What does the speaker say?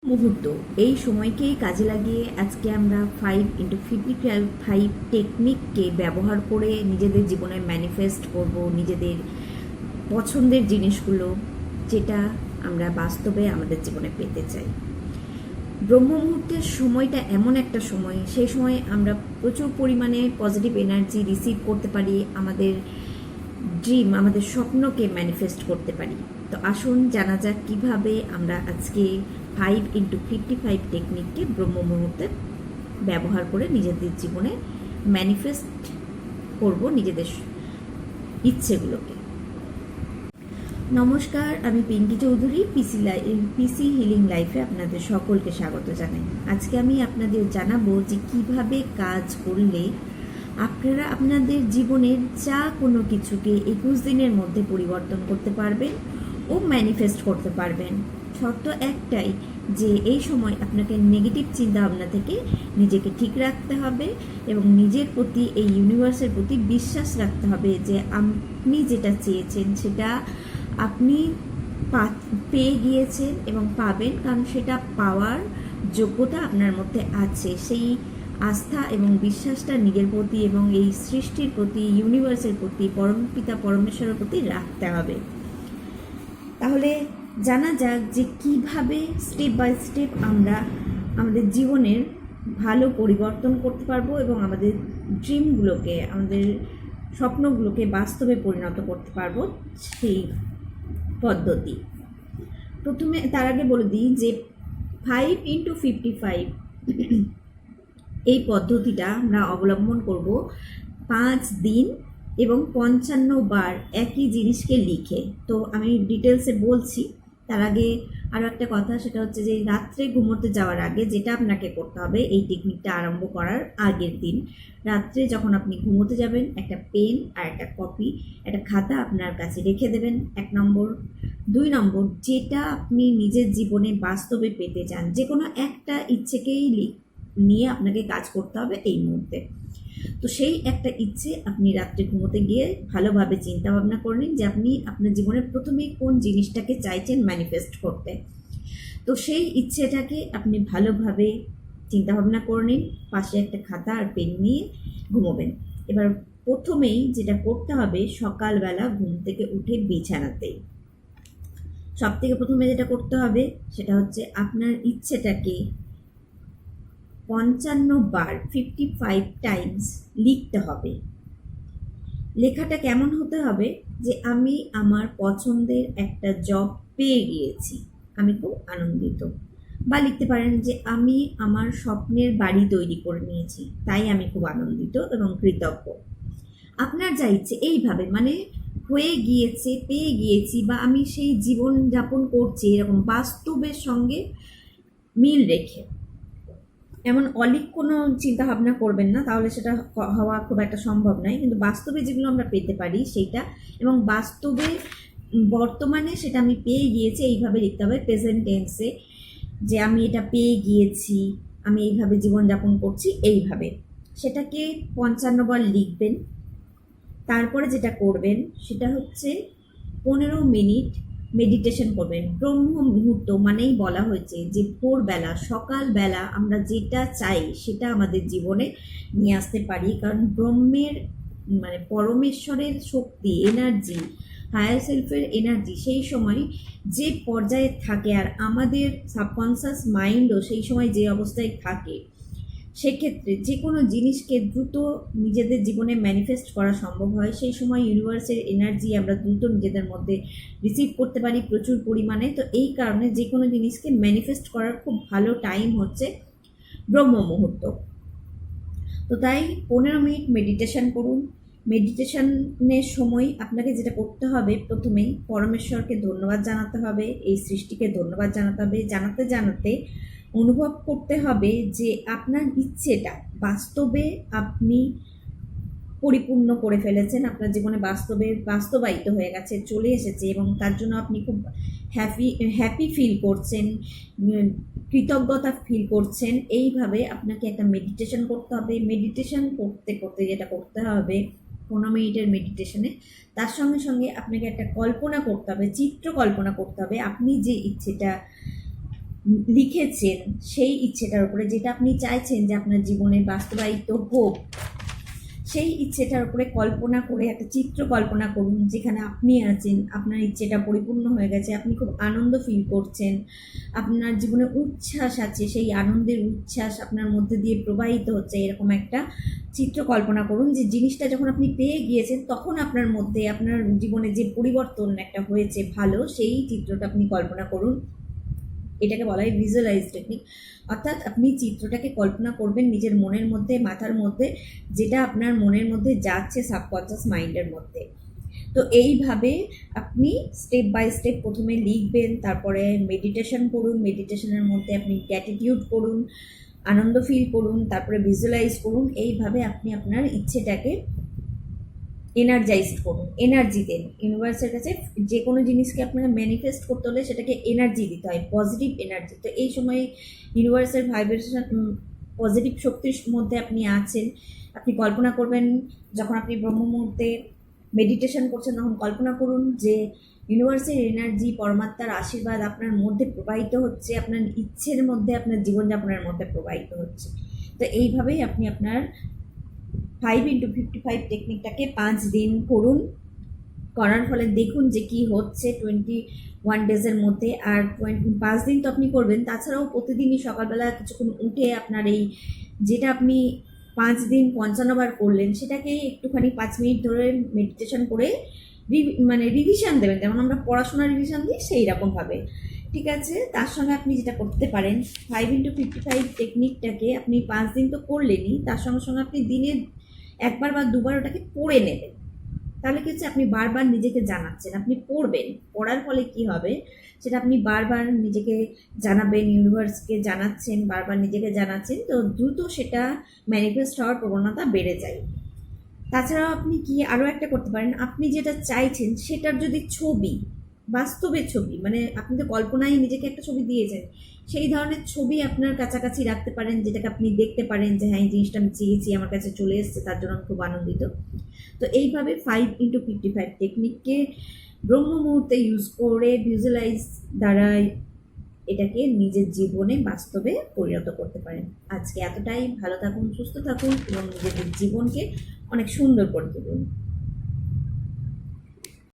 মুহূর্ত এই সময়কেই কাজে লাগিয়ে আজকে আমরা 5x55 টেকনিককে ব্যবহার করে নিজেদের জীবনে ম্যানিফেস্ট করব নিজেদের পছন্দের জিনিসগুলো, যেটা আমরা বাস্তবে আমাদের জীবনে পেতে চাই। ব্রহ্ম মুহূর্তের সময়টা এমন একটা সময়, সেই সময় আমরা প্রচুর পরিমাণে পজিটিভ এনার্জি রিসিভ করতে পারি, আমাদের ড্রিম, আমাদের স্বপ্নকে ম্যানিফেস্ট করতে পারি। তো আসুন জানা যাক কীভাবে আমরা আজকে 5x55 টেকনিককে ব্রহ্ম মুহূর্তে ব্যবহার করে নিজেদের জীবনে ম্যানিফেস্ট করব নিজেদের ইচ্ছেগুলোকে। নমস্কার, আমি পিঙ্কি চৌধুরী, পিসি হিলিং লাইফে আপনাদের সকলকে স্বাগত জানাই। আজকে আমি আপনাদের জানাবো যে কিভাবে কাজ করলে আপনারা আপনাদের জীবনের যা কোনো কিছুকে 21 দিনের মধ্যে পরিবর্তন করতে পারবেন ও ম্যানিফেস্ট করতে পারবেন। শর্ত একটাই, যে এই সময় আপনাকে নেগেটিভ চিন্তাভাবনা থেকে নিজেকে ঠিক রাখতে হবে এবং নিজের প্রতি, এই ইউনিভার্সের প্রতি বিশ্বাস রাখতে হবে যে আপনি যেটা চেয়েছেন সেটা আপনি পেয়ে গিয়েছেন এবং পাবেন, কারণ সেটা পাওয়ার যোগ্যতা আপনার মধ্যে আছে। সেই আস্থা এবং বিশ্বাসটা নিজের প্রতি এবং এই সৃষ্টির প্রতি, ইউনিভার্সের প্রতি, পরমপিতা পরমেশ্বরের প্রতি রাখতে হবে। তাহলে জানা যাক যে কিভাবে স্টেপ বাই স্টেপ আমরা আমাদের জীবনের ভালো পরিবর্তন করতে পারবো এবং আমাদের ড্রিমগুলোকে, আমাদের স্বপ্নগুলোকে বাস্তবে পরিণত করতে পারবো, সেই পদ্ধতি। প্রথমে তার আগে বলে দিই যে 5x55 এই পদ্ধতিটা আমরা অবলম্বন করব 5 দিন এবং 55 বার একই জিনিসকে লিখে। তো আমি ডিটেলসে বলছি। তার আগে আরও একটা কথা, সেটা হচ্ছে যে রাত্রে ঘুমোতে যাওয়ার আগে যেটা আপনাকে করতে হবে, এই টেকনিকটা আরম্ভ করার আগের দিন রাত্রে যখন আপনি ঘুমোতে যাবেন, একটা পেন আর একটা কপি, একটা খাতা আপনার কাছে রেখে দেবেন। 1 নম্বর। 2 নম্বর, যেটা আপনি নিজের জীবনে বাস্তবে পেতে চান, যে কোনো একটা ইচ্ছেকেই নিয়ে আপনাকে কাজ করতে হবে এই মুহূর্তে। তো সেই একটা ইচ্ছে আপনি রাত্রে ঘুমোতে গিয়ে ভালোভাবে চিন্তা ভাবনা করে নিন যে আপনি আপনার জীবনের প্রথমে কোন জিনিসটাকে চাইছেন ম্যানিফেস্ট করতে। তো সেই ইচ্ছেটাকে আপনি ভালোভাবে চিন্তা ভাবনা করে নিন, পাশে একটা খাতা আর পেন নিয়ে ঘুমোবেন। এবার প্রথমেই যেটা করতে হবে, সকালবেলা ঘুম থেকে উঠে বিছানাতেই সব থেকে প্রথমে যেটা করতে হবে সেটা হচ্ছে আপনার ইচ্ছেটাকে 55 বার 55 টাইমস লিখতে হবে। লেখাটা কেমন হতে হবে, যে আমি আমার পছন্দের একটা জব পেয়ে গিয়েছি, আমি খুব আনন্দিত। বা লিখতে পারেন যে আমি আমার স্বপ্নের বাড়ি তৈরি করে নিয়েছি, তাই আমি খুব আনন্দিত এবং কৃতজ্ঞ। আপনার যা ইচ্ছে এইভাবে, মানে হয়ে গিয়েছে, পেয়ে গিয়েছি, বা আমি সেই জীবন যাপন করছি, এরকম বাস্তবের সঙ্গে মিল রেখে। এমন অলিক কোনো চিন্তা ভাবনা করবেন না, তাহলে সেটা হওয়া খুব একটা সম্ভব নয়। কিন্তু বাস্তবে যেগুলো আমরা পেতে পারি সেইটা, এবং বাস্তবে বর্তমানে সেটা আমি পেয়ে গিয়েছি, এইভাবে লিখতে হবে প্রেজেন্ট টেন্সে, যে আমি এটা পেয়ে গিয়েছি, আমি এইভাবে জীবনযাপন করছি, এইভাবে সেটাকে 55 বার লিখবেন। তারপরে যেটা করবেন সেটা হচ্ছে 15 মিনিট মেডিটেশন করবেন। ব্রহ্ম মুহূর্ত মানেই বলা হয়েছে যে ভোরবেলা, সকালবেলা আমরা যেটা চাই সেটা আমাদের জীবনে নিয়ে আসতে পারি, কারণ ব্রহ্মের মানে পরমেশ্বরের শক্তি, এনার্জি, হায়ার সেলফের এনার্জি সেই সময় যে পর্যায়ে থাকে, আর আমাদের সাবকনসিয়াস মাইন্ডও সেই সময় যে অবস্থায় থাকে, সেক্ষেত্রে যে কোনো জিনিসকে দ্রুত নিজেদের জীবনে ম্যানিফেস্ট করা সম্ভব হয়। সেই সময় ইউনিভার্সের এনার্জি আমরা দ্রুত নিজেদের মধ্যে রিসিভ করতে পারি প্রচুর পরিমাণে। তো এই কারণে যে কোনো জিনিসকে ম্যানিফেস্ট করার খুব ভালো টাইম হচ্ছে ব্রহ্ম মুহূর্ত। তো তাই 15 মিনিট মেডিটেশন করুন। মেডিটেশনের সময় আপনাকে যেটা করতে হবে, প্রথমেই পরমেশ্বরকে ধন্যবাদ জানাতে হবে, এই সৃষ্টিকে ধন্যবাদ জানাতে হবে। জানাতে জানাতে অনুভব করতে হবে যে আপনার ইচ্ছেটা বাস্তবে আপনি পরিপূর্ণ করে ফেলেছেন, আপনার জীবনে বাস্তবায়িত হয়ে গেছে, চলে এসেছে, এবং তার জন্য আপনি খুব হ্যাপি ফিল করছেন, কৃতজ্ঞতা ফিল করছেন। এইভাবে আপনাকে একটা মেডিটেশন করতে হবে। মেডিটেশন করতে করতে যেটা করতে হবে 15 মিনিটের মেডিটেশনে, তার সঙ্গে সঙ্গে আপনাকে একটা কল্পনা করতে হবে, চিত্র কল্পনা করতে হবে, আপনি যে ইচ্ছেটা লিখেছেন সেই ইচ্ছেটার উপরে, যেটা আপনি চাইছেন যে আপনার জীবনে বাস্তবায়িত হোক, সেই ইচ্ছেটার উপরে কল্পনা করে একটা চিত্র কল্পনা করুন যেখানে আপনি আছেন, আপনার ইচ্ছেটা পরিপূর্ণ হয়ে গেছে, আপনি খুব আনন্দ ফিল করছেন, আপনার জীবনে উচ্ছ্বাস আছে, সেই আনন্দের উচ্ছ্বাস আপনার মধ্যে দিয়ে প্রবাহিত হচ্ছে, এরকম একটা চিত্র কল্পনা করুন। যে জিনিসটা যখন আপনি পেয়ে গিয়েছেন তখন আপনার মধ্যে আপনার জীবনে যে পরিবর্তন একটা হয়েছে ভালো, সেই চিত্রটা আপনি কল্পনা করুন। এটাকে বলা হয় ভিজুয়ালাইজ টেকনিক। অর্থাৎ আপনি চিত্রটাকে কল্পনা করবেন নিজের মনের মধ্যে, মাথার মধ্যে, যেটা আপনার মনের মধ্যে যাচ্ছে সাবকনশাস মাইন্ডের মধ্যে। তো এইভাবে আপনি স্টেপ বাই স্টেপ প্রথমে লিখবেন, তারপরে মেডিটেশন করুন, মেডিটেশনের মধ্যে আপনি গ্র্যাটিটিউড করুন, আনন্দ ফিল করুন, তারপরে ভিজুয়ালাইজ করুন। এইভাবে আপনি আপনার ইচ্ছেটাকে এনার্জাইজড করুন, এনার্জি দেন ইউনিভার্সের কাছে। যে কোনো জিনিসকে আপনাকে ম্যানিফেস্ট করতে হলে সেটাকে এনার্জি দিতে হয়, পজিটিভ এনার্জি। তো এই সময় ইউনিভার্সের ভাইব্রেশন, পজিটিভ শক্তির মধ্যে আপনি আছেন। আপনি কল্পনা করবেন, যখন আপনি ব্রহ্ম মুহূর্তে মেডিটেশন করছেন তখন কল্পনা করুন যে ইউনিভার্সের এনার্জি, পরমাত্মার আশীর্বাদ আপনার মধ্যে প্রবাহিত হচ্ছে, আপনার ইচ্ছের মধ্যে, আপনার জীবনযাপনের মধ্যে প্রবাহিত হচ্ছে। তো এইভাবেই আপনি আপনার 5x55 টেকনিকটাকে 5 দিন করুন। করার ফলে দেখুন যে কি হচ্ছে 21 ডেজের মধ্যে। আর 5 দিন তো আপনি করবেন, তাছাড়াও প্রতিদিনই সকালবেলা কিছুক্ষণ উঠে আপনার এই যেটা আপনি 5 দিন 55 বার করলেন সেটাকে একটুখানি 5 মিনিট ধরে মেডিটেশন করে রিভিশন দেবেন, যেমন আমরা পড়াশোনার রিভিশন দিই সেই রকমভাবে। ঠিক আছে, তার সঙ্গে আপনি যেটা করতে পারেন, 5x55 টেকনিকটাকে আপনি 5 দিন তো করলেনই, তার সঙ্গে সঙ্গে আপনি দিনে একবার বা দুবার ওটাকে পড়ে নেবেন। তাহলে কি হচ্ছে, আপনি বারবার নিজেকে জানাচ্ছেন, আপনি পড়বেন, পড়ার ফলে কি হবে সেটা আপনি বারবার নিজেকে জানাবেন, ইউনিভার্সকে জানাচ্ছেন, বারবার নিজেকে জানাচ্ছেন, তো দ্রুত সেটা ম্যানিফেস্ট হওয়ার প্রবণতা বেড়ে যায়। তাছাড়াও আপনি কি আরও একটা করতে পারেন, আপনি যেটা চাইছেন সেটার যদি ছবি, বাস্তবের ছবি, মানে আপনি তো কল্পনায় নিজেকে একটা ছবি দিয়েছেন, সেই ধরনের ছবি আপনার কাছাকাছি রাখতে পারেন, যেটাকে আপনি দেখতে পারেন যে হ্যাঁ এই জিনিসটা আমি চেয়েছি, আমার কাছে চলে এসেছে, তার জন্য আমি খুব আনন্দিত। তো এইভাবে 5x55 টেকনিককে ব্রহ্ম মুহূর্তে ইউজ করে ভিজুয়ালাইজ দ্বারা এটাকে নিজের জীবনে বাস্তবে পরিণত করতে পারেন। আজকে এতটাই, ভালো থাকুন, সুস্থ থাকুন এবং নিজেদের জীবনকে অনেক সুন্দর করে তুলুন।